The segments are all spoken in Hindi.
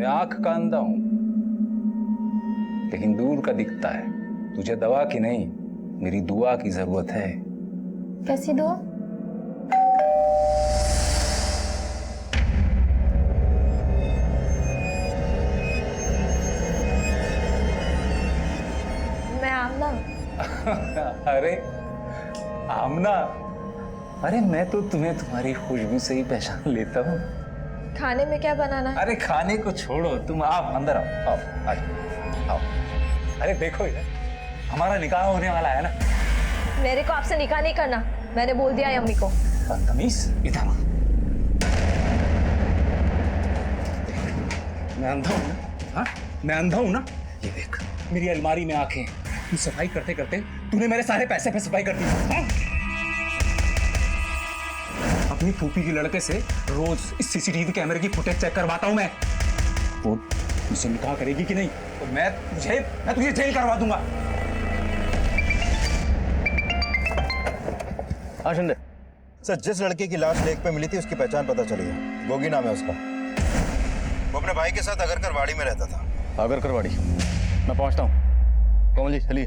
मैं आंख का अंधा हूं, लेकिन दूर का दिखता है। तुझे दवा की नहीं, मेरी दुआ की जरूरत है। कैसी दुआ? मैं आमना। अरे आमना, अरे मैं तो तुम्हें तुम्हारी खुशबू से ही पहचान लेता हूँ। खाने में क्या बनाना है? अरे खाने को छोड़ो, तुम आप अंदर आओ, आओ आओ आओ। अरे देखो यार, हमारा निकाह होने वाला है ना। मेरे को आपसे निकाह नहीं करना, मैंने बोल दिया है अम्मी को। बदतमीज, इधर आ। मैं अंधा हूं ना? हाँ, मैं अंधा हूं ना? ये देख, मेरी अलमारी में आंखें। तू सफाई करते करते तूने मेरे सारे पैसे पे सफाई कर दी। हाँ? अपनी फूफी के लड़के से रोज इस सीसीटीवी कैमरे की फुटेज चेक करवाता हूं मैं। वो मुझसे निकाह करेगी कि नहीं तो मैं तुझे जेल करवा दूंगा। हाँ शिंदे सर, जिस लड़के की लाश लेक पे मिली थी उसकी पहचान पता चली है। गोगी नाम है उसका। वो अपने भाई के साथ अगरकरवाड़ी में रहता था। अगरकरवाड़ी? मैं पहुंचता हूँ। कोमल जी चलिए।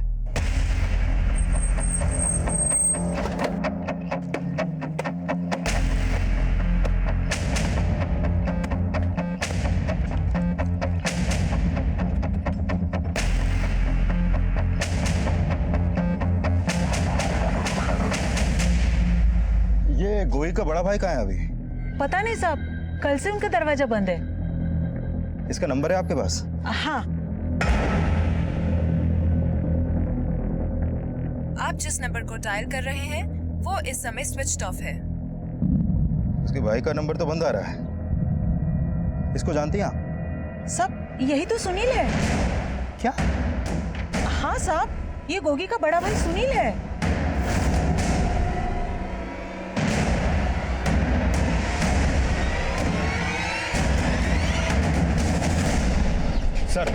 ये गोगी का बड़ा भाई कहाँ है अभी? पता नहीं साहब, कल से उनका दरवाजा बंद है। इसका नंबर है आपके पास? हाँ। आप जिस नंबर को डायल कर रहे हैं वो इस समय स्विच्ड ऑफ है। उसके भाई का नंबर तो बंद आ रहा है। इसको जानती हैं आप? साहब यही तो सुनील है। क्या? हाँ साहब, ये गोगी का बड़ा भाई सुनील है। सर,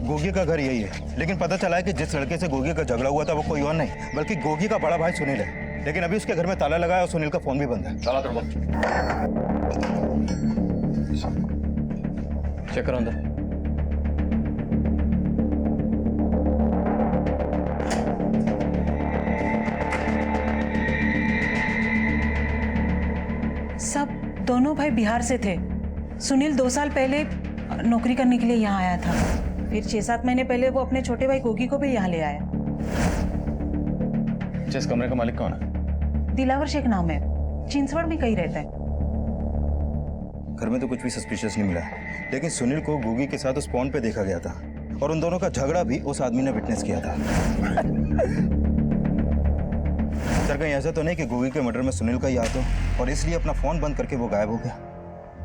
गोगी का घर यही है, लेकिन पता चला है कि जिस लड़के से गोगी का झगड़ा हुआ था वो कोई और नहीं बल्कि गोगी का बड़ा भाई सुनील है। लेकिन अभी उसके घर में ताला लगा है और सुनील का फोन भी बंद है। ताला तोड़ो। चेक करो अंदर। सब दोनों भाई बिहार से थे। सुनील 2 साल पहले नौकरी करने के लिए यहाँ आया था। फिर 6-7 महीने पहले वो अपने छोटे भाई गोगी को भी यहाँ ले आया। जिस कमरे का मालिक कौन है? दिलावर शेख नाम है, चिंचवड़ में कहीं रहता है। घर में तो कुछ भी सस्पिशियस नहीं मिला, लेकिन सुनील को गोगी के साथ उस पॉन्ड पे देखा गया था और उन दोनों का झगड़ा भी उस आदमी ने विटनेस किया था। सर, कहीं ऐसा तो नहीं कि गोगी के मर्डर में सुनील का ही हाथ हो और इसलिए अपना फोन बंद करके वो गायब हो गया?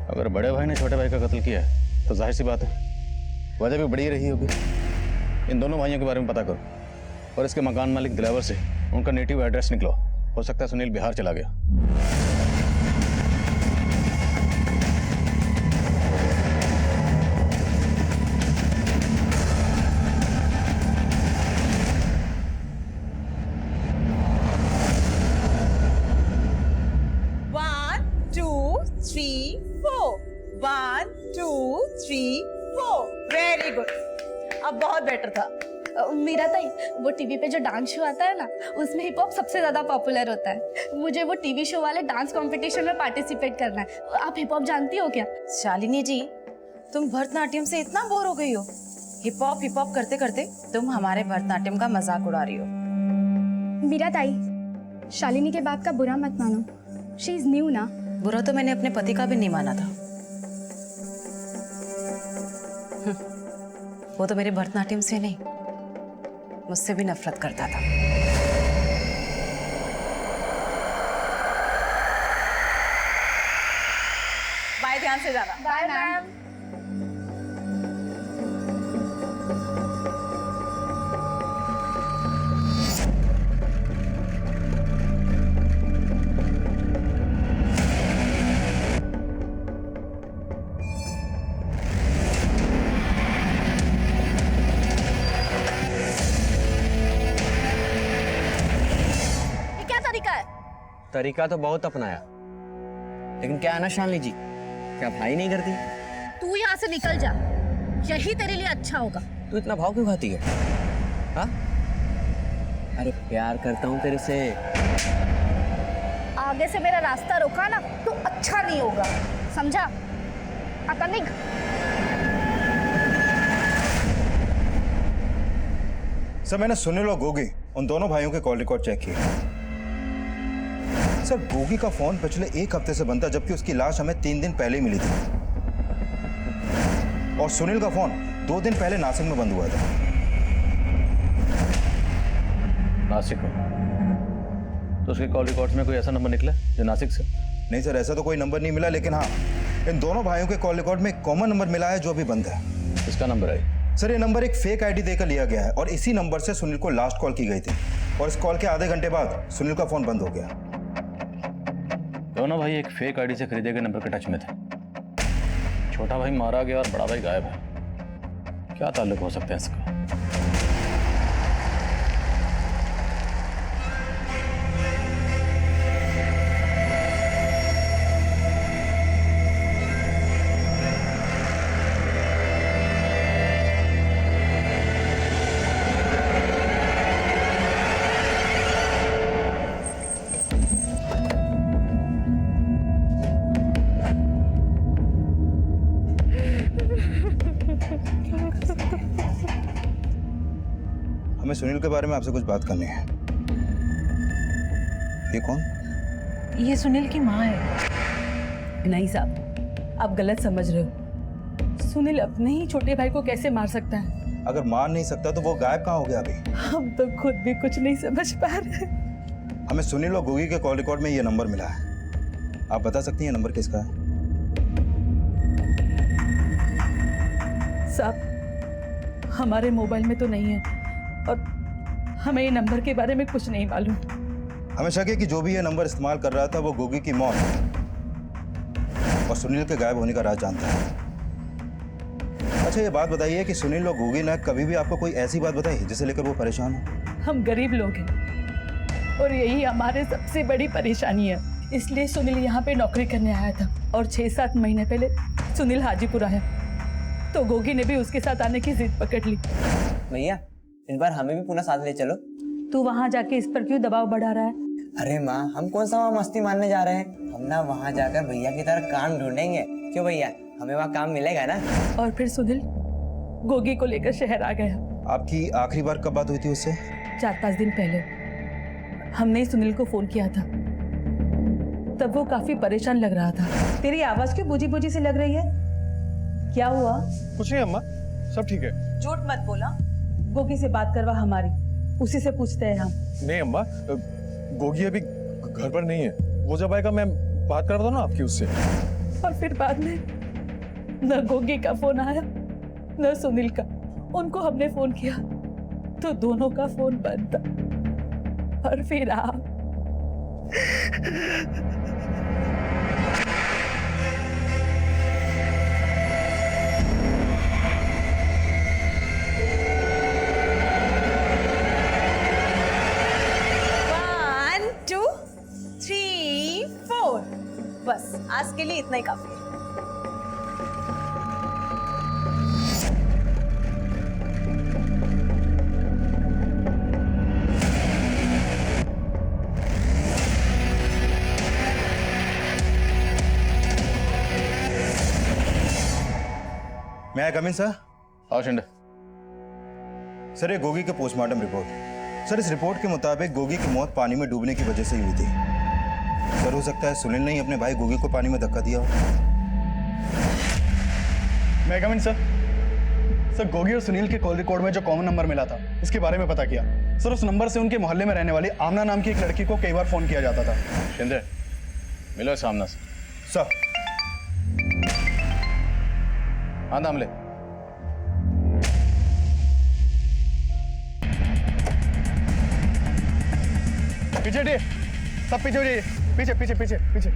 अगर बड़े भाई ने छोटे भाई का कत्ल किया है तो जाहिर सी बात है वजह भी बड़ी रही होगी। इन दोनों भाइयों के बारे में पता करो और इसके मकान मालिक दिलावर से उनका नेटिव एड्रेस निकलो। हो सकता है सुनील बिहार चला गया। वेरी गुड, अब बहुत बेटर था। मीरा ताई, वो टीवी पे जो डांस शो आता है ना, उसमें हिप हॉप सबसे ज्यादा पॉपुलर होता है। मुझे वो टीवी शो वाले डांस कंपटीशन में पार्टिसिपेट करना है। आप हिप हॉप जानती हो क्या? शालिनी जी, तुम भरतनाट्यम से इतना बोर हो गई हो? हिप हॉप करते करते तुम हमारे भरतनाट्यम का मजाक उड़ा रही हो। मीरा ताई, शालिनी के बात का बुरा मत मानो। शी इज न्यू ना। बुरा तो मैंने अपने पति का भी नहीं माना था। वो तो मेरे भरतनाट्यम से नहीं, मुझसे भी नफरत करता था। बाय, ध्यान से जाना। Bye ma'am. तरीका तो बहुत अपनाया, लेकिन क्या है ना शालिनी जी, क्या भाई नहीं करती? तू यहाँ से निकल जा, यही तेरे लिए अच्छा होगा। तू इतना भाव क्यों खाती है? हाँ? अरे प्यार करता हूँ तेरे से। आगे से मेरा रास्ता रोका ना तो अच्छा नहीं होगा, समझा? आता निक। सर मैंने सुनील और गोगी उन दोनों भाइयों के कॉल रिकॉर्ड चेक किए। सर गोगी का फोन पिछले 1 हफ्ते से बंद था, जबकि उसकी लाश हमें 3 दिन पहले ही मिली थी। और सुनील का फोन 2 दिन पहले नासिक में बंद हुआ था। नासिक में? तो उसके कॉल रिकॉर्ड्स में कोई ऐसा नंबर निकला जो नासिक से? नहीं सर, ऐसा तो कोई नंबर नहीं मिला, लेकिन हाँ इन दोनों भाइयों के कॉल रिकॉर्ड में एक कॉमन नंबर मिला है जो अभी बंद है। इसका नंबर है? सर ये नंबर एक फेक आईडी देकर लिया गया है और इसी नंबर से सुनील को लास्ट कॉल की गई थी और इस कॉल के आधे घंटे बाद सुनील का फोन बंद हो गया। दोनों भाई एक फेक आईडी से खरीदे गए नंबर के टच में थे। छोटा भाई मारा गया और बड़ा भाई गायब है। क्या ताल्लुक हो सकता है इसका? हमें सुनील के बारे में आपसे कुछ बात करनी है। ये कौन? ये सुनील की माँ है। नहीं साहब, आप गलत समझ रहे हो। सुनील अपने ही छोटे भाई को कैसे मार सकता है? अगर मार नहीं सकता तो वो गायब कहाँ हो गया अभी? हम तो खुद भी कुछ नहीं समझ पा रहे। हमें सुनील और गोगी के कॉल रिकॉर्ड में ये नंबर मिला है। आप बता सकती हैं नंबर किसका है? साहब, हमारे मोबाइल में तो नहीं है और हमें ये नंबर के बारे में कुछ नहीं मालूम। हमें शक है कि जो भी ये नंबर इस्तेमाल कर रहा था वो गोगी की मौत और सुनील के गायब होने का राज जानता है। अच्छा ये बात बताइए कि सुनील और गोगी ने कभी भी आपको कोई ऐसी बात बताई जिसे लेकर वो परेशान हो? हम गरीब लोग हैं और यही हमारे सबसे बड़ी परेशानी है। इसलिए सुनील यहाँ पे नौकरी करने आया था और 6-7 महीने पहले सुनील हाजीपुर आया तो गोगी ने भी उसके साथ आने की जिद पकड़ ली। भैया इस बार हमें भी पुनः साथ ले चलो। तू वहाँ जाके इस पर क्यों दबाव बढ़ा रहा है? अरे माँ, हम कौन सा वहाँ मस्ती मारने जा रहे हैं? हम ना वहाँ जाकर भैया की तरह काम ढूंढेंगे। क्यों भैया, हमें वहाँ काम मिलेगा ना? और फिर सुनील गोगी को लेकर शहर आ गया। आपकी आखिरी बार कब बात हुई थी उससे? 4-5 दिन पहले हमने सुनील को फोन किया था, तब वो काफी परेशान लग रहा था। तेरी आवाज क्यों बुझी बुझी सी लग रही है? क्या हुआ? कुछ नहीं अम्मा, सब ठीक है। झूठ मत बोला। गोगी से बात करवा हमारी, उसी से पूछते हैं हम। नहीं अम्मा, गोगी अभी घर पर नहीं है। वो जब आएगा मैं बात करता हूँ ना आपकी उससे। और फिर बाद में न गोगी का फोन आया न सुनील का। उनको हमने फोन किया तो दोनों का फोन बंद था। और फिर आप बस आज के लिए इतना ही काफी है। मैं आई कम इन सर? आओ शिंदे। सर ये गोगी के पोस्टमार्टम रिपोर्ट। सर इस रिपोर्ट के मुताबिक गोगी की मौत पानी में डूबने की वजह से ही हुई थी। सर हो सकता है सुनील ने ही अपने भाई गोगी को पानी में धक्का दिया हो। मैं कम इन सर। सर गोगी और सुनील के कॉल रिकॉर्ड में जो कॉमन नंबर मिला था इसके बारे में पता किया। सर उस नंबर से उनके मोहल्ले में रहने वाली आमना नाम की एक लड़की को कई बार फोन किया जाता था। शिंदे मिलो सामना से। सर हाँ दामले। पीछे हटिए, सब पीछे हो जाइए। पीछे पीछे पीछे पीछे।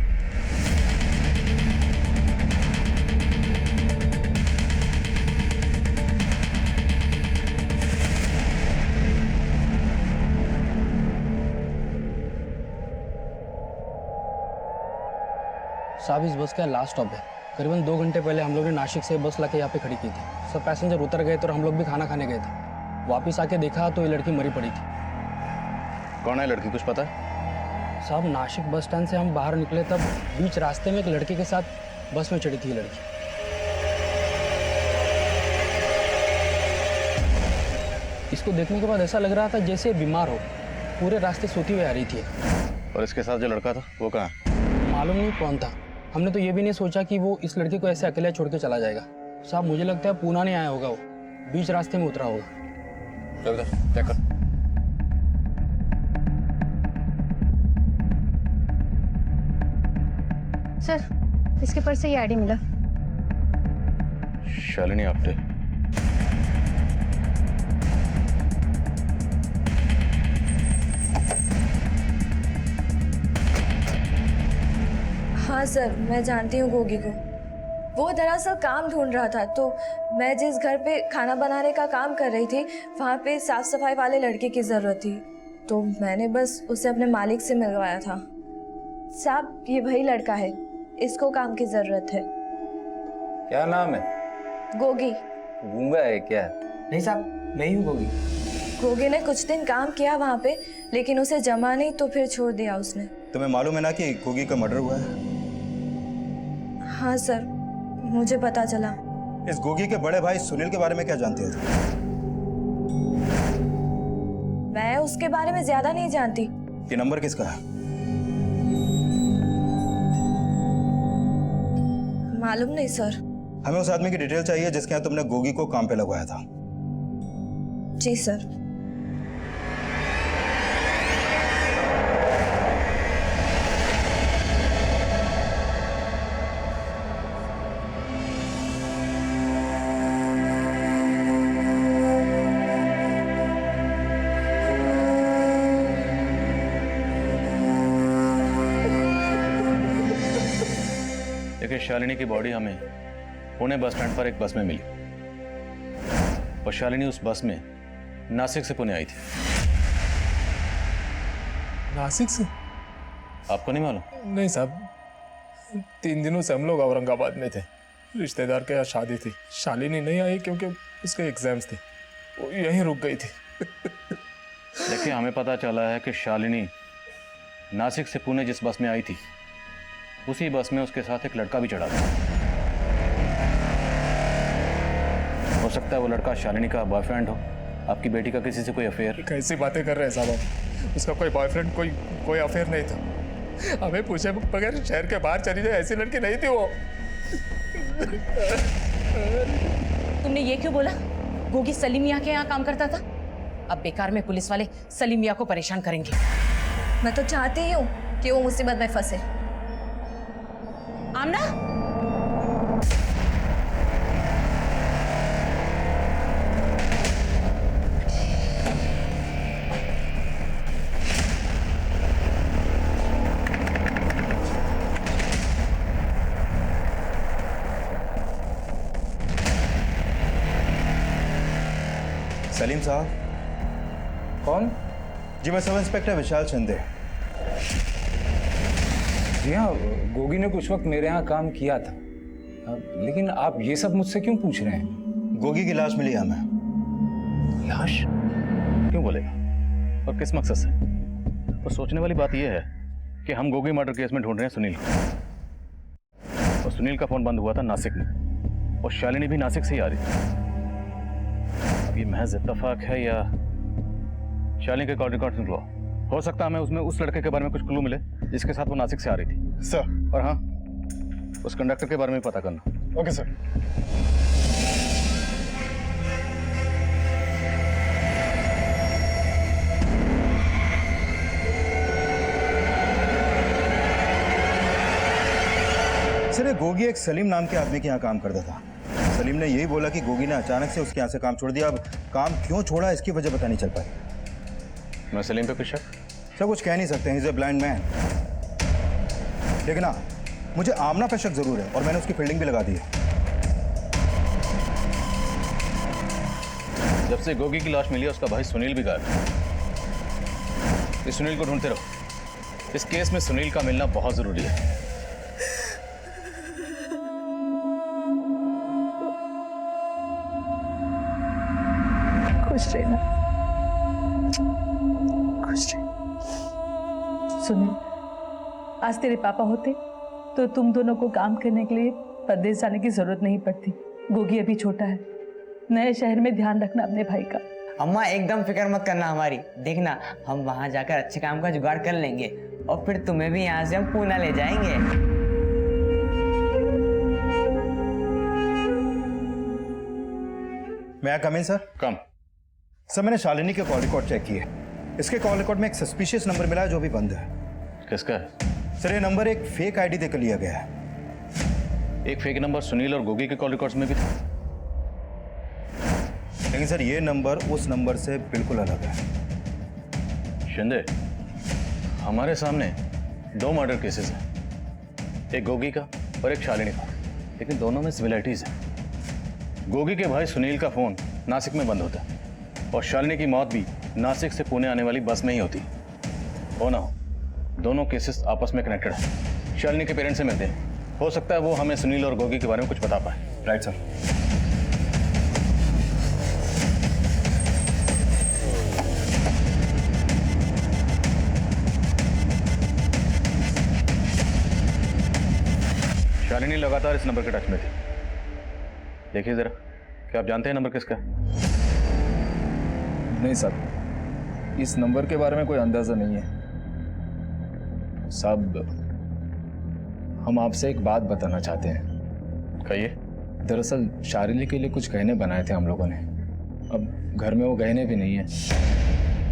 साहब इस बस का लास्ट स्टॉप है, करीबन 2 घंटे पहले हम लोग ने नासिक से बस लाके यहाँ पे खड़ी की थी। सब पैसेंजर उतर गए थे और हम लोग भी खाना खाने गए थे। वापस आके देखा तो ये लड़की मरी पड़ी थी। कौन है लड़की, कुछ पता है? साहब नासिक बस स्टैंड से हम बाहर निकले तब बीच रास्ते में एक लड़के के साथ बस में चढ़ी थी ये लड़की। इसको देखने के बाद ऐसा लग रहा था जैसे बीमार हो, पूरे रास्ते सोती हुई आ रही थी। और इसके साथ जो लड़का था वो कहाँ? मालूम नहीं कौन था। हमने तो ये भी नहीं सोचा कि वो इस लड़के को ऐसे अकेले छोड़ के चला जाएगा। साहब मुझे लगता है पूना नहीं आया होगा, वो बीच रास्ते में उतरा होगा। चल उधर चेक कर। सर, इसके पर्स से ये आईडी मिला। शालिनी आप्टे। हाँ सर, मैं जानती हूँ गोगी को। वो दरअसल काम ढूंढ रहा था, तो मैं जिस घर पे खाना बनाने का काम कर रही थी वहाँ पे साफ सफाई वाले लड़के की ज़रूरत थी, तो मैंने बस उसे अपने मालिक से मिलवाया था। साहब ये वही लड़का है, इसको काम की ज़रूरत है। क्या नाम है? गोगी। गूंगा है क्या? नहीं साहब, नहीं हूँ गोगी। गोगी ने कुछ दिन काम किया वहाँ पे, लेकिन उसे जमा नहीं तो फिर छोड़ दिया उसने। तुम्हें मालूम है ना कि गोगी का मर्डर हुआ है? हाँ सर, मुझे पता चला। इस गोगी के बड़े भाई सुनील के बारे में क्या जानते हो? मैं उसके बारे में ज्यादा नहीं जानती। ये नंबर किसका है? मालूम नहीं सर। हमें उस आदमी की डिटेल चाहिए जिसके यहाँ तुमने गोगी को काम पे लगवाया था। जी सर। देखिए, शालिनी की बॉडी हमें पुणे बस स्टैंड पर एक बस में मिली और शालिनी उस बस में नासिक से पुणे आई थी। नासिक से? आपको नहीं मालूम? नहीं साहब, 3 दिनों से हम लोग औरंगाबाद में थे। रिश्तेदार के यहाँ शादी थी। शालिनी नहीं आई क्योंकि उसके एग्जाम्स थे, वो यहीं रुक गई थी। देखिए, हमें पता चला है कि शालिनी नासिक से पुणे जिस बस में आई थी उसी बस में उसके साथ एक लड़का भी चढ़ा था। हो सकता है वो लड़का शालिनी का बॉयफ्रेंड हो, आपकी बेटी का किसी से कोई अफेयर। कैसी बातें कर रहे हैं साहब आप? उसका कोई बॉयफ्रेंड, कोई अफेयर नहीं था। हमें पूछे बगैर शहर के बाहर चली जाए ऐसी लड़की नहीं थी वो। तुमने ये क्यों बोला? गोगी सलीम मियाँ के यहाँ काम करता था। अब बेकार में पुलिस वाले सलीम मियाँ को परेशान करेंगे। मैं तो चाहती ही हूँ कि वो मुसीबत में फंसे। आमना, सलीम साहब। कौन? जी, मैं सब इंस्पेक्टर विशाल शिंदे। जी हाँ, गोगी ने कुछ वक्त मेरे यहाँ काम किया था, लेकिन आप ये सब मुझसे क्यों पूछ रहे हैं? गोगी की लाश मिली हमें। लाश? क्यों बोलेगा और किस मकसद से? तो सोचने वाली बात यह है कि हम गोगी मर्डर केस में ढूंढ रहे हैं सुनील को, और सुनील का फोन बंद हुआ था नासिक में, और शालिनी भी नासिक से ही आ रही थी। अब ये महज इत्तेफाक है या शालिनी के कॉल रिकॉर्ड निकलो? हो सकता है हमें उसमें उस लड़के के बारे में कुछ क्लू मिले जिसके साथ वो नासिक से आ रही थी। सर। और हाँ, उस कंडक्टर के बारे में पता करना। Okay sir. सर, ये गोगी एक सलीम नाम के आदमी के यहाँ काम करता था। सलीम ने यही बोला कि गोगी ने अचानक से उसके यहाँ से काम छोड़ दिया। अब काम क्यों छोड़ा इसकी वजह पता नहीं चल पाई। मैं सलीम पे कुछ शक? सर, कुछ कह नहीं सकते, he is a blind man. लेकिन हाँ, मुझे आमना पे शक जरूर है और मैंने उसकी फील्डिंग भी लगा दी है। जब से गोगी की लाश मिली है उसका भाई सुनील भी गायब है। इस सुनील को ढूंढते रहो। इस केस में सुनील का मिलना बहुत जरूरी है। खुश रहना, खुश रह। सुनील, आज तेरे पापा होते तो तुम दोनों को काम करने के लिए परदेश जाने की जरूरत नहीं पड़ती। गोगी अभी छोटा है, नए शहर में ध्यान रखना अपने भाई का। अम्मा एकदम फिक्र मत करना हमारी, देखना हम वहां जाकर अच्छे काम का जुगाड़ कर लेंगे और फिर तुम्हें भी यहाँ से हम पूना ले जाएंगे। मैं कम इन सर? कम। सर मैंने शालिनी के कॉल रिकॉर्ड चेक किए। इसके कॉल रिकॉर्ड में एक सस्पिशियस नंबर मिला है जो भी बंद है। किसका है? सर ये नंबर एक फेक आईडी देकर लिया गया है। एक फेक नंबर सुनील और गोगी के कॉल रिकॉर्ड्स में भी था, लेकिन सर ये नंबर उस नंबर से बिल्कुल अलग है। शिंदे, हमारे सामने 2 मर्डर केसेस हैं, एक गोगी का और एक शालिनी का, लेकिन दोनों में सिमिलरिटीज है। गोगी के भाई सुनील का फोन नासिक में बंद होता है और शालिनी की मौत भी नासिक से पुणे आने वाली बस में ही होती हो ना हो, दोनों केसेस आपस में कनेक्टेड है। शालिनी के पेरेंट्स से मिलते हैं, हो सकता है वो हमें सुनील और गोगी के बारे में कुछ बता पाए। Right sir. शालिनी लगातार इस नंबर के टच में थी। देखिए जरा, क्या आप जानते हैं नंबर किसका है? नहीं साहब, इस नंबर के बारे में कोई अंदाजा नहीं है साहब। हम आपसे एक बात बताना चाहते हैं। कहिए। दरअसल शालिनी के लिए कुछ गहने बनाए थे हम लोगों ने, अब घर में वो गहने भी नहीं है।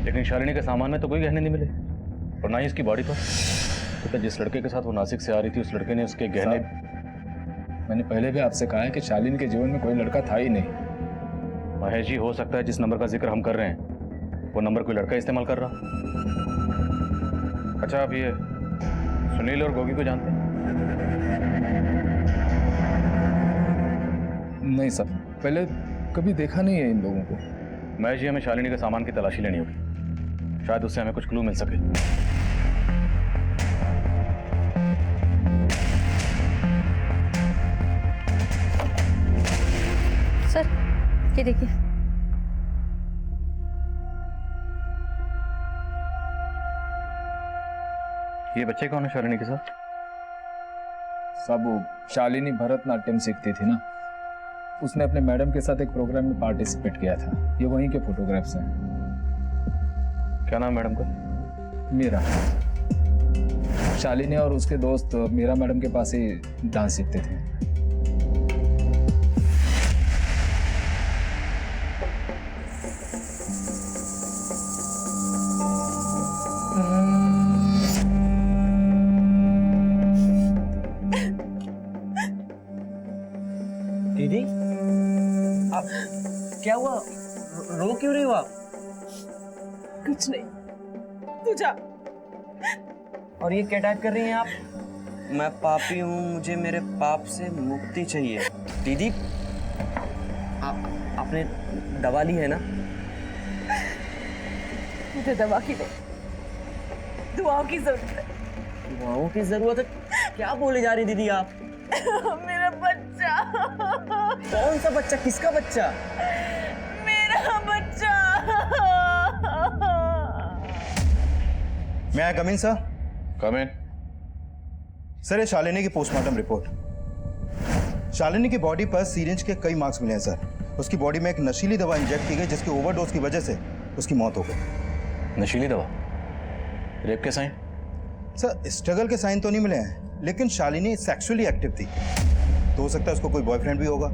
लेकिन शालिनी के सामान में तो कोई गहने नहीं मिले और ना ही इसकी बॉडी पर। तो जिस लड़के के साथ वो नासिक से आ रही थी उस लड़के ने उसके गहने। मैंने पहले भी आपसे कहा है कि शालिनी के जीवन में कोई लड़का था ही नहीं। महेश जी, हो सकता है जिस नंबर का जिक्र हम कर रहे हैं वो नंबर कोई लड़का इस्तेमाल कर रहा। अच्छा, आप ये सुनील और गोगी को जानते हैं? नहीं सर, पहले कभी देखा नहीं है इन लोगों को। महेश जी, हमें शालिनी के सामान की तलाशी लेनी होगी, शायद उससे हमें कुछ क्लू मिल सके। सर ये देखिए। ये बच्चे कौन है शालिनी के साथ? साहब वो शालिनी भरतनाट्यम सीखती थी ना, उसने अपने मैडम के साथ एक प्रोग्राम में पार्टिसिपेट किया था। ये वहीं के फोटोग्राफ्स हैं। क्या नाम मैडम का? मीरा। शालिनी और उसके दोस्त मीरा मैडम के पास ही डांस सीखते थे। दीदी, आप क्या हुआ? रो क्यों रही हो आप? कुछ नहीं, तू जा। और ये क्या टाइप कर रही हैं आप? मैं पापी हूँ, मुझे मेरे पाप से मुक्ति चाहिए। दीदी, आपने दवा ली है ना? मुझे दवा की नहीं, दुआओं की जरूरत है। दुआओं की जरूरत है? क्या बोले जा रही दीदी आप? मेरा बच्चा। कौन सा बच्चा? किसका बच्चा? मेरा बच्चा। मैं कम इन सर? कम इन। सर ये शालिनी की पोस्टमार्टम रिपोर्ट। शालिनी की बॉडी पर सीरिंज के कई मार्क्स मिले हैं सर। उसकी बॉडी में एक नशीली दवा इंजेक्ट की गई जिसकी ओवरडोज की वजह से उसकी मौत हो गई। नशीली दवा? रेप के साइन? सर स्ट्रगल के साइन तो नहीं मिले हैं, लेकिन शालिनी सेक्सुअली एक्टिव थी, तो हो सकता है उसको कोई बॉयफ्रेंड भी होगा।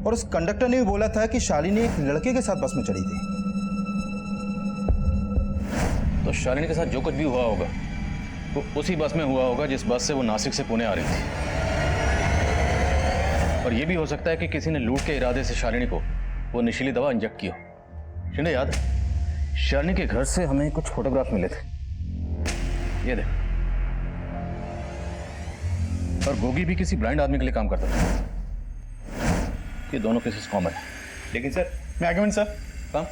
और उस कंडक्टर ने भी बोला था कि शालिनी एक लड़के के साथ बस में चढ़ी थी। तो शालिनी के साथ जो कुछ भी हुआ होगा वो उसी बस में हुआ होगा जिस बस से वो नासिक से पुणे आ रही थी। और ये भी हो सकता है कि किसी ने लूट के इरादे से शालिनी को वो नशीली दवा इंजेक्ट की हो। शिंदे, याद है शालिनी के घर से हमें कुछ फोटोग्राफ मिले थे, ये देख। और गोगी भी किसी ब्लाइंड आदमी के लिए काम करता था। ये दोनों केसेस कॉमन है। लेकिन सर, मैं आगे सर। कहाँ?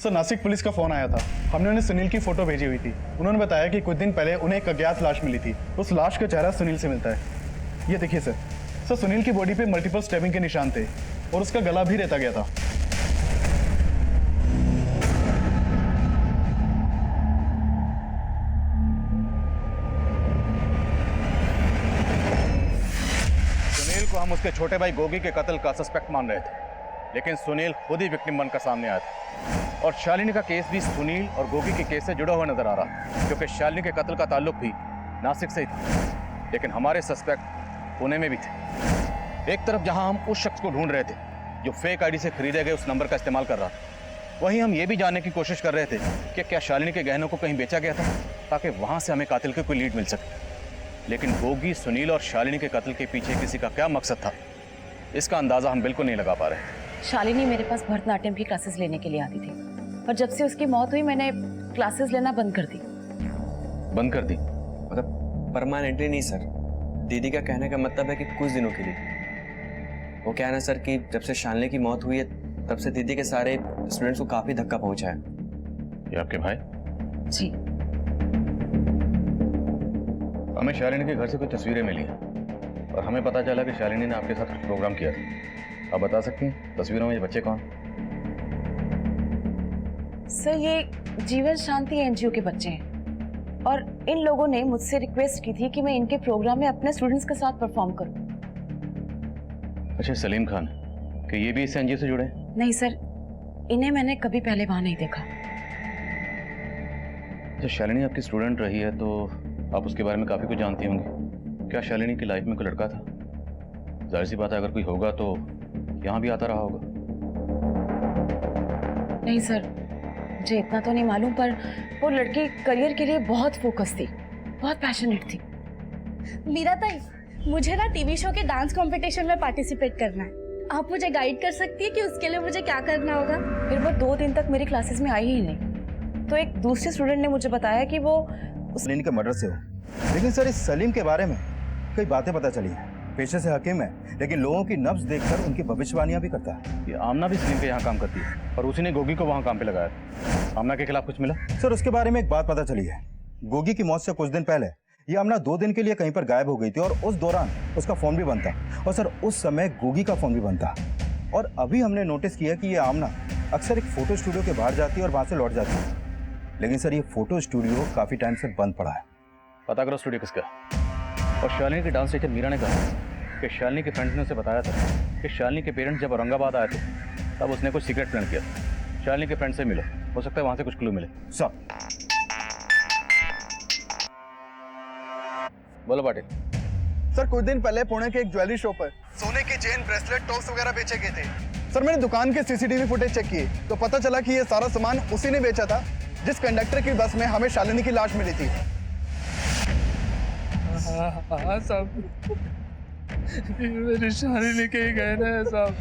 सर नासिक पुलिस का फोन आया था, हमने उन्हें सुनील की फोटो भेजी हुई थी। उन्होंने बताया कि कुछ दिन पहले उन्हें एक अज्ञात लाश मिली थी। उस लाश का चेहरा सुनील से मिलता है। ये देखिए सर। सर सुनील की बॉडी पे मल्टीपल स्टैबिंग के निशान थे और उसका गला भी रेता गया था। को हम उसके छोटे भाई गोगी के कत्ल का सस्पेक्ट मान रहे थे, लेकिन सुनील खुद ही विक्टिम बनकर सामने आया था। और शालिनी का केस भी सुनील और गोगी के केस से जुड़ा हुआ नजर आ रहा, क्योंकि शालिनी के कत्ल का ताल्लुक भी नासिक से ही था, लेकिन हमारे सस्पेक्ट पुणे में भी थे। एक तरफ जहां हम उस शख्स को ढूंढ रहे थे जो फेक आईडी से खरीदे गए उस नंबर का इस्तेमाल कर रहा था, वहीं हम ये भी जानने की कोशिश कर रहे थे कि क्या शालिनी के गहनों को कहीं बेचा गया था, ताकि वहां से हमें कातिल की कोई लीड मिल सके। लेकिन गोगी, सुनील और शालिनी के कत्ल के पीछे किसी का क्या मकसद था, इसका अंदाजा हम बिल्कुल नहीं लगा पा रहे। शालिनी मेरे पास भरतनाट्यम की क्लासेस लेने के लिए आती थी, पर जब से उसकी मौत हुई मैंने क्लासेस लेना बंद कर दी। बंद कर दी? मतलब परमानेंटली नहीं सर, दीदी का कहने का मतलब है कि कुछ दिनों के लिए। वो क्या है ना सर कि जब से शालिनी की मौत हुई है तब से दीदी के सारे स्टूडेंट्स को काफी धक्का पहुंचा है। ये आपके भाई? जी। हमें शालिनी के घर से कुछ तस्वीरें मिली हैं और हमें पता चला कि शालिनी ने आपके साथ प्रोग्राम किया था। आप बता सकती हैं तस्वीरों में ये बच्चे कौन? सर ये जीवन शांति एनजीओ के बच्चे हैं और इन लोगों ने मुझसे रिक्वेस्ट की थी कि मैं इनके प्रोग्राम में अपने स्टूडेंट्स के साथ परफॉर्म करूं। अच्छा, सलीम खान, कि ये भी इस एनजीओ से जुड़े हैं? नहीं सर, इन्हें मैंने कभी पहले वहां नहीं देखा। अच्छा, शालिनी आपकी स्टूडेंट रही है तो आप उसके बारे में काफी कुछ जानती होंगी। क्या शालिनी की लाइफ में कोई लड़का था? जाहिर सी बात है, अगर कोई होगा तो यहाँ भी आता रहा होगा। नहीं सर, मुझे इतना तो नहीं मालूम, पर वो लड़की करियर के लिए बहुत फोकस थी, बहुत पैशनेट थी। मीरा ताई, मुझे ना टीवी शो के डांस कंपटीशन में पार्टिसिपेट करना है। आप मुझे गाइड कर सकती है कि उसके लिए मुझे क्या करना होगा? फिर वो 2 दिन तक मेरी क्लासेस में आई ही नहीं, तो एक दूसरे स्टूडेंट ने मुझे बताया कि वो सलीम के मर्डर से हो। लेकिन सर, इस सलीम के बारे में कई बातें पता चली हैं। पेशे से हकीम है, लेकिन लोगों की नब्ज देखकर उनकी भविष्यवाणियां भी करता है। ये आमना भी सलीम के यहाँ काम करती है और उसी ने गोगी को वहाँ काम पे लगाया। आमना के खिलाफ कुछ मिला? सर, उसके बारे में एक बात पता चली है। गोगी की मौत से कुछ दिन पहले ये आमना 2 दिन के लिए कहीं पर गायब हो गई थी और उस दौरान उसका फोन भी बंद था। और सर, उस समय गोगी का फोन भी बंद था। और अभी हमने नोटिस किया कि ये आमना अक्सर एक फोटो स्टूडियो के बाहर जाती है और वहां से लौट जाती है। लेकिन सर, ये फोटो स्टूडियो काफी टाइम से बंद पड़ा है। पता करो स्टूडियो किसका। और शालिनी की डांस टीचर मीरा ने कहा कि शालिनी के फ्रेंड्स ने उसे बताया था कि शालिनी के पेरेंट्स जब औरंगाबाद आए थे तब उसने कुछ सीक्रेट प्लान किया था। शालिनी के फ्रेंड से मिलो, हो सकता है वहां से कुछ क्लू मिले। सर, बोलो पाटिल। सर, कुछ दिन पहले पुणे के एक ज्वेलरी शॉप पर सोने के चेन, ब्रेसलेट, टॉप्स वगैरह बेचे गए थे। सर, मैंने दुकान के सीसीटीवी फुटेज चेक किए तो पता चला कि ये सारा सामान उसी ने बेचा था जिस कंडक्टर की बस में हमें शालिनी की लाश मिली थी। हाँ साहब, मेरी शालिनी के ही गहने हैं साहब।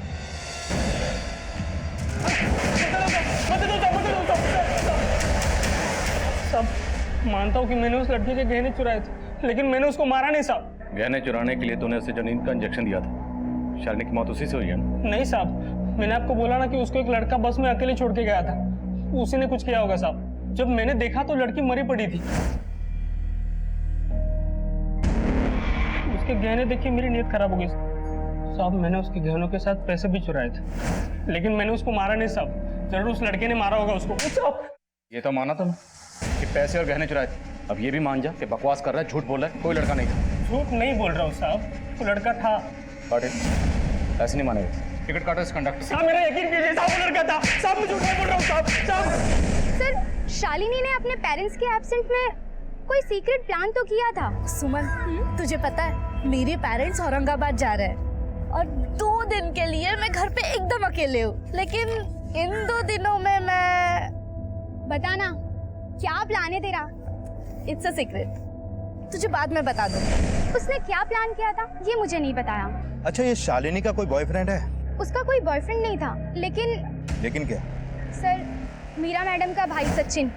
साहब, मानता हूँ कि मैंने उस लड़की के गहने चुराए थे, लेकिन मैंने उसको मारा नहीं साहब। गहने चुराने के लिए तूने उसे जो नींद का इंजेक्शन दिया था, शालिनी की मौत उसी से हुई है ना? नहीं साहब, मैंने आपको बोला ना कि उसको एक लड़का बस में अकेले छोड़ के गया था, उसी ने कुछ किया होगा साहब। जब मैंने देखा तो लड़की मरी पड़ी थी। उसके गहने देख के मेरी नीयत खराब हो गई साहब। मैंने उसके गहनों के साथ पैसे भी चुराए थे, लेकिन मैंने उसको मारा नहीं साहब। जरूर उस लड़के ने मारा होगा उसको। ये तो माना तुम कि पैसे और गहने चुराए थे, अब ये भी मान जा कि बकवास कर रहा है, झूठ बोल रहा है, कोई लड़का नहीं था। झूठ नहीं बोल रहा हूँ साहब, वो लड़का था। पाटिल, ऐसे नहीं मानेगा। टिकट काटो इस कंडक्टर। साहब, मेरा यकीन कीजिए साहब, वो लड़का था साहब, मैं झूठ नहीं बोल रहा हूँ साहब। सर, शालिनी ने अपने पेरेंट्स के एब्सेंट में कोई सीक्रेट प्लान तो किया था। सुमन, तुझे पता है मेरे पेरेंट्स औरंगाबाद जा रहे हैं और 2 दिन के लिए मैं घर पे एकदम अकेले हूँ। लेकिन इन 2 दिनों में मैं... बताना, क्या प्लान है तेरा? इट्स अ सीक्रेट, तुझे बाद में बता दूँ। उसने क्या प्लान किया था ये मुझे नहीं बताया। अच्छा, ये शालिनी का कोई बॉयफ्रेंड है? उसका कोई बॉयफ्रेंड नहीं था, लेकिन क्या? सर, मीरा मैडम का भाई सचिन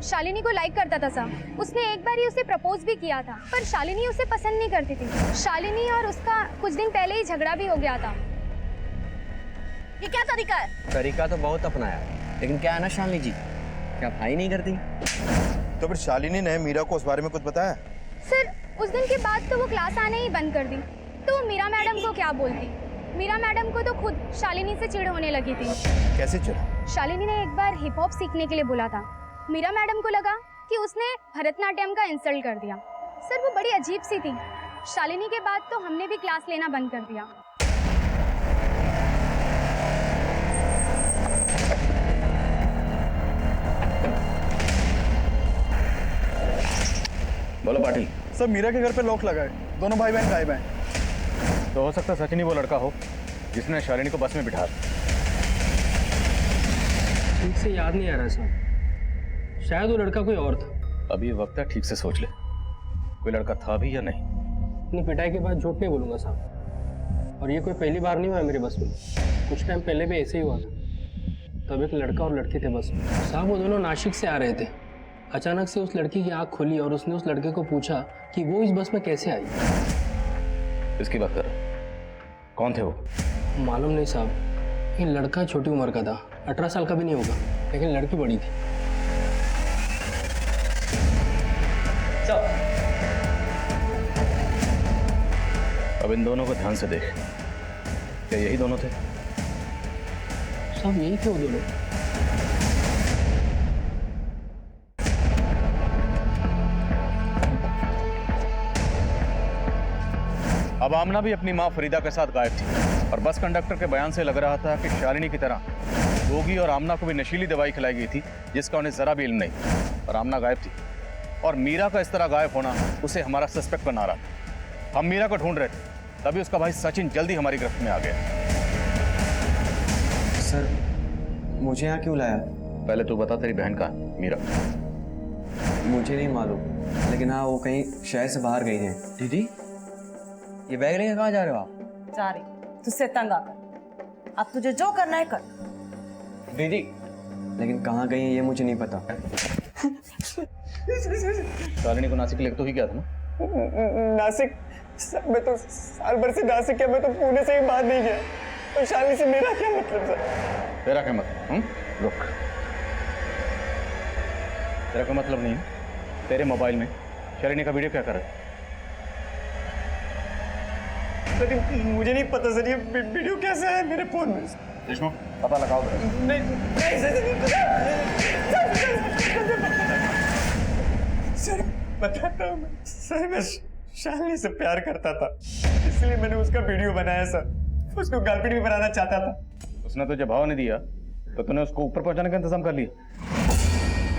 शालिनी को लाइक करता था सर। उसने एक बार ही उसे प्रपोज भी किया था, पर शालिनी उसे पसंद नहीं करती थी। शालिनी और उसका कुछ दिन पहले ही झगड़ा भी हो गया था। ये क्या तरीका है? तरीका तो बहुत अपनाया, लेकिन क्या है ना शालिनी जी, क्या भाई नहीं करती? तो फिर शालिनी ने मीरा को उस बारे में कुछ बताया? सर, उस दिन के बाद तो वो क्लास आने ही बंद कर दी, तो वो मीरा मैडम को क्या बोलती। मीरा मैडम को तो खुद शालिनी से चिढ़ होने लगी थी। कैसे चिढ़? शालिनी ने एक बार हिप हॉप सीखने के लिए बोला था। मीरा मैडम को लगा कि उसने भरतनाट्यम का इंसल्ट कर दिया। सर, वो बड़ी अजीब सी थी। शालिनी के बाद तो हमने भी क्लास लेना बंद कर दिया। बोलो पाटिल। सर मीरा के घर पे लॉक लगा है, दोनों भाई बहन गायब हैं। तो हो सकता है सचिन ही वो लड़का हो जिसने शालिनी को बस में बिठा। ठीक से याद नहीं आ रहा साहब, शायद वो लड़का कोई और था। अभी वक्त है, ठीक से सोच ले, कोई लड़का था भी या नहीं। अपनी पिटाई के बाद झूठ नहीं बोलूँगा साहब, और ये कोई पहली बार नहीं हुआ मेरे बस में, कुछ टाइम पहले भी ऐसे ही हुआ था। तब एक लड़का और लड़की थे बस में साहब, वो दोनों नासिक से आ रहे थे। अचानक से उस लड़की की आँख खुली और उसने उस लड़के को पूछा कि वो इस बस में कैसे आई। इसकी बात कर, कौन थे वो? मालूम नहीं साहब, ये लड़का छोटी उम्र का था, 18 साल का भी नहीं होगा, लेकिन लड़की बड़ी थी। अब इन दोनों को ध्यान से देख, क्या यही दोनों थे? सब यही थे वो दोनों। अब आमना भी अपनी मां फरीदा के साथ गायब थी और बस कंडक्टर के बयान से लग रहा था कि शालिनी की तरह गोगी और आमना को भी नशीली दवाई खिलाई गई थी जिसका उन्हें जरा भी इल्म नहीं, और आमना गायब थी। और मीरा का इस तरह गायब होना उसे हमारा सस्पेक्ट बना रहा था। हम मीरा को ढूंढ रहे थे, तभी उसका भाई सचिन जल्दी हमारी गिरफ्त में आ गया। सर मुझे यहाँ क्यों लाया? पहले तू बता, तेरी बहन कहाँ? मीरा? मुझे नहीं मालूम, लेकिन हाँ वो कहीं शहर से बाहर गई हैं। दीदी ये बैग लेके कहाँ जा रहे हो आप? जा रही तुझसे तंग आकर, अब तुझे जो करना है कर। दीदी लेकिन कहाँ गई है ये मुझे नहीं पता। शालिनी को नासिक लेकर तो ही गया था ना? नासिक? सर मैं तो साल भर से नासिक गया, मैं तो पुणे से ही बाहर नहीं गया। तो शालिनी से मेरा क्या मतलब सर? तेरा क्या मतलब? रुक, तेरा कोई मतलब नहीं है? तेरे मोबाइल में शालिनी का वीडियो क्या कर रहा है? सर मुझे नहीं पता सर, ये वीडियो कैसे आया मेरे फोन में? देशमुख पता लगाओ। सर बताता हूँ मैं, सर मैं शालिनी से प्यार करता था, इसलिए मैंने उसका वीडियो बनाया सर। उसको गर्लफ्रेंड भी बनाना चाहता था। उसने तुझे भाव नहीं दिया तो तूने उसको ऊपर पहुंचाने का इंतजाम कर लिया।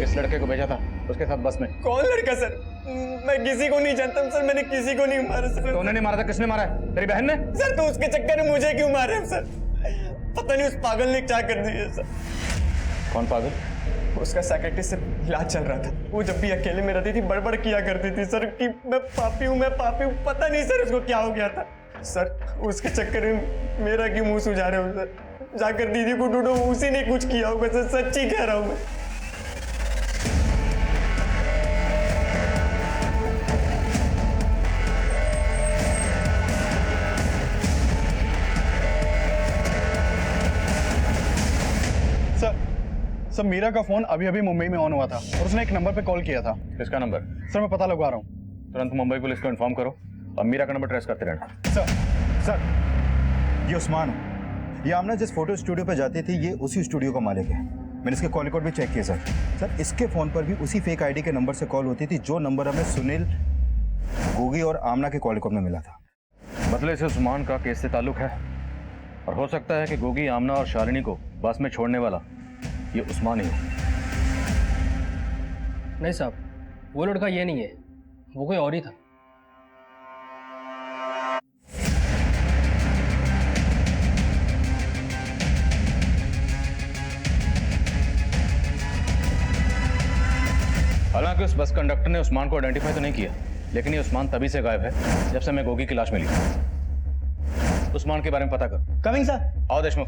इस लड़के को भेजा था उसके साथ बस में। कौन लड़का सर? मैं किसी को नहीं जानता सर, मैंने किसी को नहीं मारा सर। तो नहीं मारा था, किसने मारा है? तेरी बहन ने? सर तो उसके चक्कर में मुझे क्यों मारे सर? पता नहीं उस पागल ने क्या कर दिया सर। कौन पागल? उसका सेक्रेटरी से इलाज चल रहा था, वो जब भी अकेले में रहती थी बड़बड़ किया करती थी सर कि मैं पापी हूँ, मैं पापी हूँ। पता नहीं सर उसको क्या हो गया था सर, उसके चक्कर में मेरा क्यों मुंह सुझा रहे हो सर? जाकर दीदी को ढूंढो, उसी ने कुछ किया होगा सर, सच्ची कह रहा हूँ मैं। सर मीरा का फोन अभी अभी मुंबई में ऑन हुआ था और उसने एक नंबर पे कॉल किया था। किसका नंबर? सर मैं पता लगवा रहा हूँ। तुरंत मुंबई पुलिस को इन्फॉर्म करो और मीरा का नंबर ट्रेस करते रहना। सर ये उस्मान है, ये आमना जिस फोटो स्टूडियो पे जाती थी ये उसी स्टूडियो का मालिक है। मैंने इसके कॉल रिकॉर्ड भी चेक किया सर। इसके फ़ोन पर भी उसी फेक आईडी के नंबर से कॉल होती थी जो नंबर हमें सुनील, गोगी और आमना के कॉल रिकॉर्ड में मिला था। मतलब इसे उस्मान का केस से ताल्लुक है और हो सकता है कि गोगी, आमना और शालिनी को बस में छोड़ने वाला ये उस्मान ही है। नहीं साहब, वो लड़का ये नहीं है, वो कोई और ही था। हालांकि उस बस कंडक्टर ने उस्मान को आइडेंटिफाई तो नहीं किया, लेकिन ये उस्मान तभी से गायब है जब से हमें गोगी की लाश मिली। उस्मान के बारे में पता कर। Coming sir. आओ देशमुख।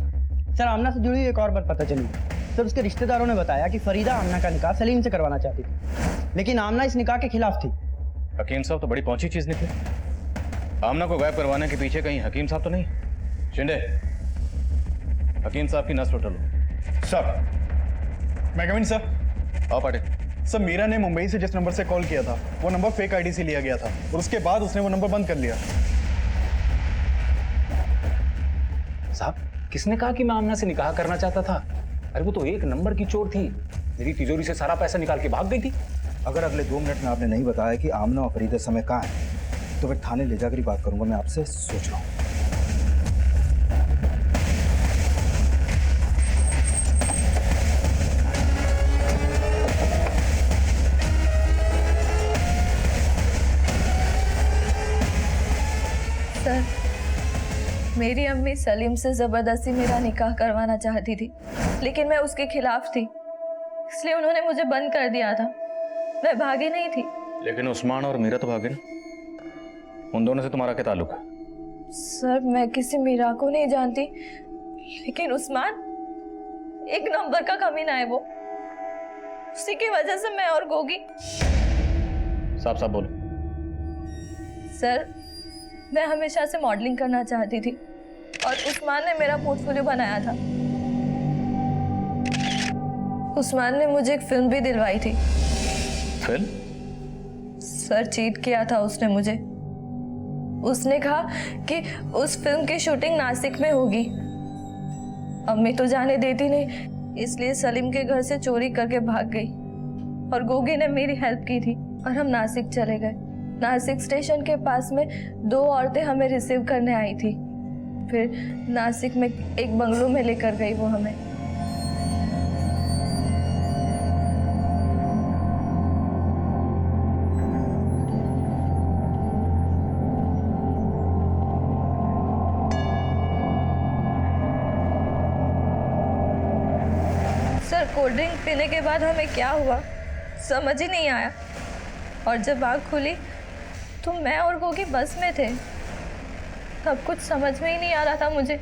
सर आमना से जुड़ी एक और बात पता चली। सर उसके रिश्तेदारों ने बताया कि फरीदा आमना का निकाह सलीम से करवाना चाहती थी, लेकिन आमना इस निकाह के खिलाफ थी। हकीम साहब तो बड़ी पहुंची चीज निकली। आमना को गायब करवाने के पीछे कहीं हकीम साहब तो नहीं? शिंदे, हकीम साहब की नस टोटल लो। सर मैं कमिंग सर। आओ पाटिल। सर मीरा ने मुंबई से जिस नंबर से कॉल किया था वो नंबर फेक आईडी से लिया गया था और उसके बाद उसने वो नंबर बंद कर लिया। साहब किसने कहा कि मैं आमना से निकाह करना चाहता था? अरे वो तो एक नंबर की चोर थी, मेरी तिजोरी से सारा पैसा निकाल के भाग गई थी। अगर अगले 2 मिनट में आपने नहीं बताया कि आमना और फरीदा समय कहाँ है तो मैं थाने ले जाकर ही बात करूंगा, मैं आपसे सोच रहा हूँ। सर, मेरी अम्मी सलीम से ज़बरदस्ती मेरा निकाह करवाना चाहती थी, लेकिन मैं उसके खिलाफ थी, इसलिए उन्होंने मुझे बंद कर दिया था। मैं भागी नहीं थी। लेकिन उस्मान और मीरा तो भागे ना, उन दोनों से तुम्हारा क्या ताल्लुक है? सर, मैं किसी मीरा को नहीं जानती, लेकिन उस्मान एक नंबर का कमीना है। वो उसी की वजह से मैं और गोगी। साफ साफ बोलो। सर, मैं हमेशा से मॉडलिंग करना चाहती थी और उस्मान ने मेरा पोर्टफोलियो बनाया था। उस्मान ने मुझे एक फिल्म भी दिलवाई थी। फिल्म? सर, चीट किया था उसने मुझे। उसने कहा कि उस फिल्म की शूटिंग नासिक में होगी। अम्मी तो जाने देती नहीं, इसलिए सलीम के घर से चोरी करके भाग गई और गोगी ने मेरी हेल्प की थी और हम नासिक चले गए। नासिक स्टेशन के पास में 2 औरतें हमें रिसीव करने आई थी। फिर नासिक में एक बंगलो में लेकर गई वो हमें। सर, कोल्ड ड्रिंक पीने के बाद हमें क्या हुआ समझ ही नहीं आया, और जब आँख खुली तो मैं और गोगी बस में थे। तब कुछ समझ में ही नहीं आ रहा था मुझे,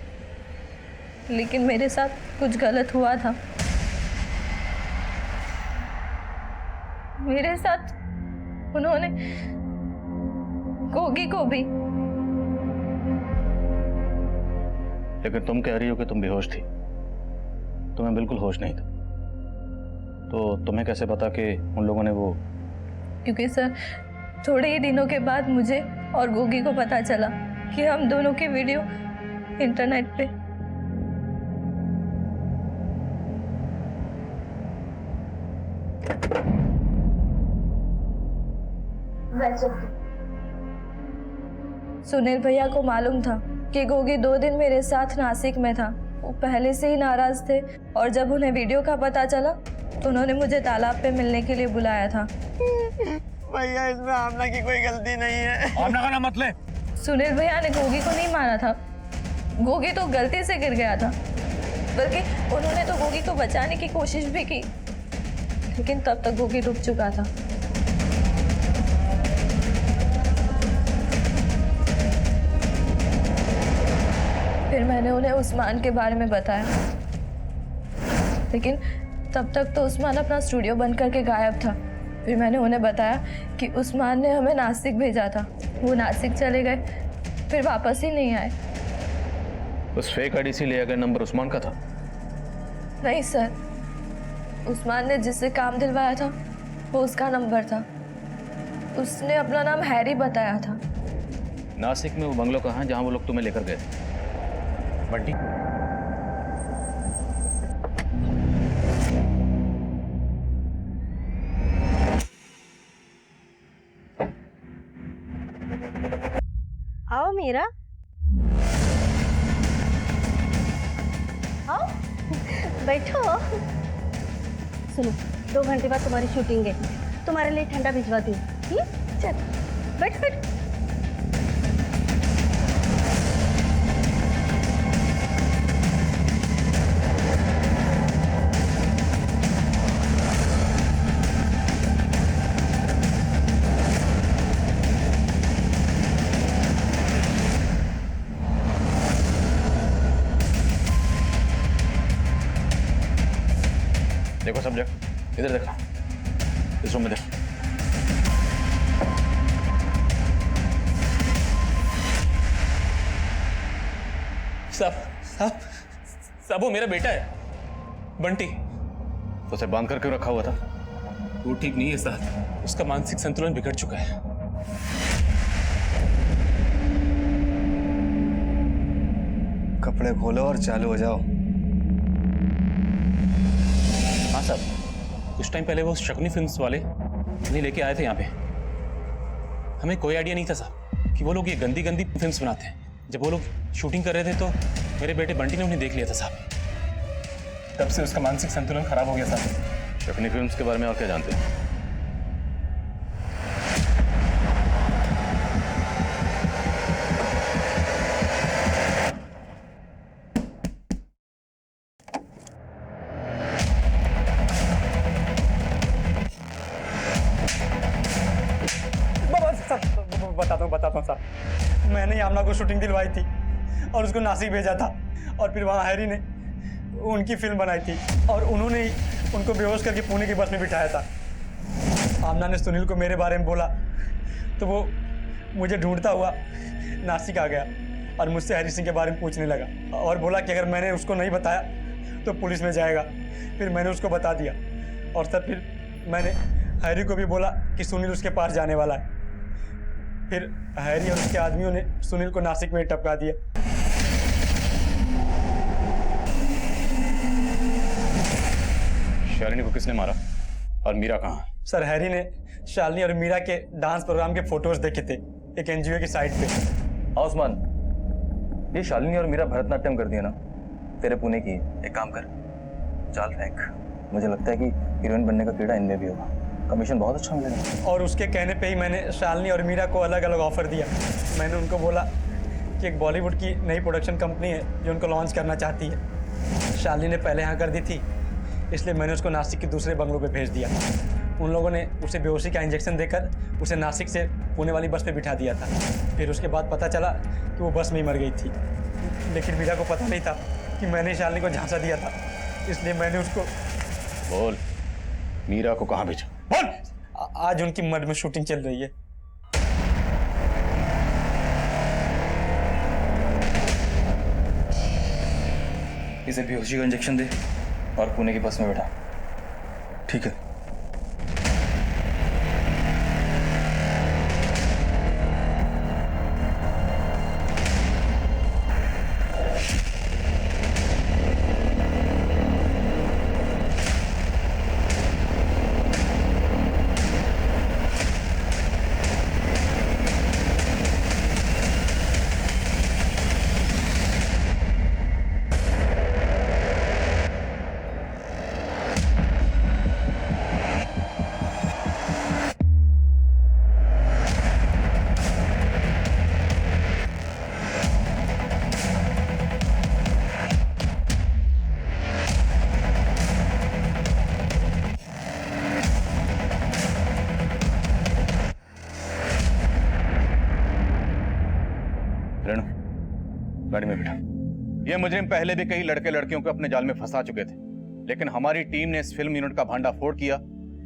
लेकिन मेरे साथ कुछ गलत हुआ था। मेरे साथ उन्होंने गोगी को भी। लेकिन तुम कह रही हो कि तुम बेहोश थी, तुम्हें बिल्कुल होश नहीं था, तो तुम्हें कैसे पता कि उन लोगों ने वो? क्योंकि सर, थोड़े ही दिनों के बाद मुझे और गोगी को पता चला कि हम दोनों की वीडियो इंटरनेट पे। सुनील भैया को मालूम था कि गोगी 2 दिन मेरे साथ नासिक में था। वो पहले से ही नाराज थे और जब उन्हें वीडियो का पता चला तो उन्होंने मुझे तालाब पे मिलने के लिए बुलाया था। भैया, इसमें आमना की कोई गलती नहीं है। आमना का नाम मत ले। सुनील भैया ने गोगी को नहीं मारा था, गोगी तो गलती से गिर गया था। बल्कि उन्होंने तो गोगी को बचाने की कोशिश भी की, लेकिन तब तक गोगी डूब चुका था। फिर मैंने उन्हें उस्मान के बारे में बताया, लेकिन तब तक तो उस्मान अपना स्टूडियो बंद करके गायब था। फिर मैंने उन्हें बताया कि उस्मान ने हमें नासिक भेजा था। वो नासिक चले गए, फिर वापस ही नहीं आए। उस फेक आईडी से लिया गया नंबर उस्मान का था? नहीं सर, उस्मान ने जिससे काम दिलवाया था वो उसका नंबर था। उसने अपना नाम हैरी बताया था। नासिक में वो बंगलो कहाँ है जहाँ वो लोग तुम्हें लेकर गए? बंटी, आओ मीरा, आओ बैठो। सुनो, 2 घंटे बाद तुम्हारी शूटिंग है, तुम्हारे लिए ठंडा भिजवाती हूँ। चल बैठ बैठ। देखो सब्जेक्ट, इधर देखो, इस रूम में देखो। साहब वो मेरा बेटा है, बंटी। तो उसे बांध कर क्यों रखा हुआ था? वो ठीक नहीं है साहब, उसका मानसिक संतुलन बिगड़ चुका है। कपड़े खोलो और चालू हो जाओ। हाँ साहब, कुछ टाइम पहले वो शकुनी फिल्म्स वाले उन्हें लेके आए थे यहाँ पे। हमें कोई आइडिया नहीं था साहब कि वो लोग ये गंदी गंदी फिल्म्स बनाते हैं। जब वो लोग शूटिंग कर रहे थे तो मेरे बेटे बंटी ने उन्हें देख लिया था साहब। तब से उसका मानसिक संतुलन खराब हो गया साहब। शकुनी फिल्म्स के बारे में और क्या जानते हैं? बताता हूँ साहब। मैंने ही आमना को शूटिंग दिलवाई थी और उसको नासिक भेजा था, और फिर वहाँ हैरी ने उनकी फिल्म बनाई थी और उन्होंने ही उनको बेहोश करके पुणे की बस में बिठाया था। आमना ने सुनील को मेरे बारे में बोला तो वो मुझे ढूंढता हुआ नासिक आ गया और मुझसे हैरी सिंह के बारे में पूछने लगा और बोला कि अगर मैंने उसको नहीं बताया तो पुलिस में जाएगा। फिर मैंने उसको बता दिया और तब फिर मैंने हैरी को भी बोला कि सुनील उसके पास जाने वाला है। फिर हैरी और उसके आदमियों ने सुनील को नासिक में टपका दिया। शालिनी को किसने मारा और मीरा कहाँ? सर हैरी ने शालिनी और मीरा के डांस प्रोग्राम के फोटोज देखे थे एक एनजीओ की साइट पे। आसमान, ये शालिनी और मीरा भरतनाट्यम कर दिया ना, तेरे पुणे की। एक काम कर, चाल फेंक। मुझे लगता है कि हीरोइन बनने का कीड़ा इनमें भी होगा, कमीशन बहुत अच्छा मिलेगा। और उसके कहने पे ही मैंने शालिनी और मीरा को अलग अलग ऑफर दिया। मैंने उनको बोला कि एक बॉलीवुड की नई प्रोडक्शन कंपनी है जो उनको लॉन्च करना चाहती है। शालिनी ने पहले हाँ कर दी थी, इसलिए मैंने उसको नासिक के दूसरे बंगलों पे भेज दिया। उन लोगों ने उसे बेहोशी का इंजेक्शन देकर उसे नासिक से पुणे वाली बस पे बिठा दिया था। फिर उसके बाद पता चला कि वो बस में ही मर गई थी, लेकिन मीरा को पता नहीं था कि मैंने शालिनी को झांसा दिया था, इसलिए मैंने उसको। बोल, मीरा को कहाँ भेजा? बोल। आज उनकी मड में शूटिंग चल रही है। इसे बेहोशी का इंजेक्शन दे और पुणे की बस में बैठा। ठीक है। गाड़ी में बैठा। ये मुजरिम पहले भी कई लड़के लड़कियों को अपने जाल में फंसा चुके थे, लेकिन हमारी टीम ने इस फिल्म यूनिट का भांडाफोड़ किया,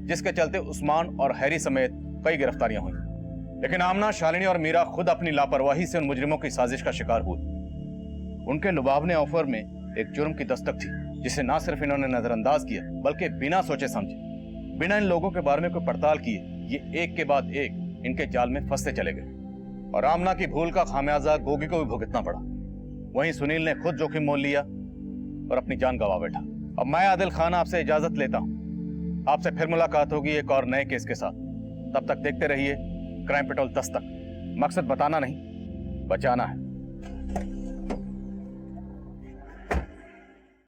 जिसके चलते उस्मान और हैरी समेत कई गिरफ्तारियां हुई। लेकिन आमना, शालिनी और मीरा खुद अपनी लापरवाही से उन मुजरिमों की साजिश का शिकार हुए। उनके लुभावने ऑफर में एक जुर्म की दस्तक थी, जिसे ना सिर्फ इन्होंने नजरअंदाज किया, बल्कि बिना सोचे समझे, बिना इन लोगों के बारे में कोई पड़ताल किए, ये एक के बाद एक इनके जाल में फंसते चले गए। और आमना की भूल का खामियाजा गोगी को भी भुगतना पड़ा। वहीं सुनील ने खुद जोखिम मोल लिया और अपनी जान गंवा बैठा। अब मैं आदिल खान आपसे इजाजत लेता हूं। आपसे फिर मुलाकात होगी एक और नए केस के साथ। तब तक देखते रहिए क्राइम पेट्रोल 10 तक। मकसद बताना नहीं, बचाना है।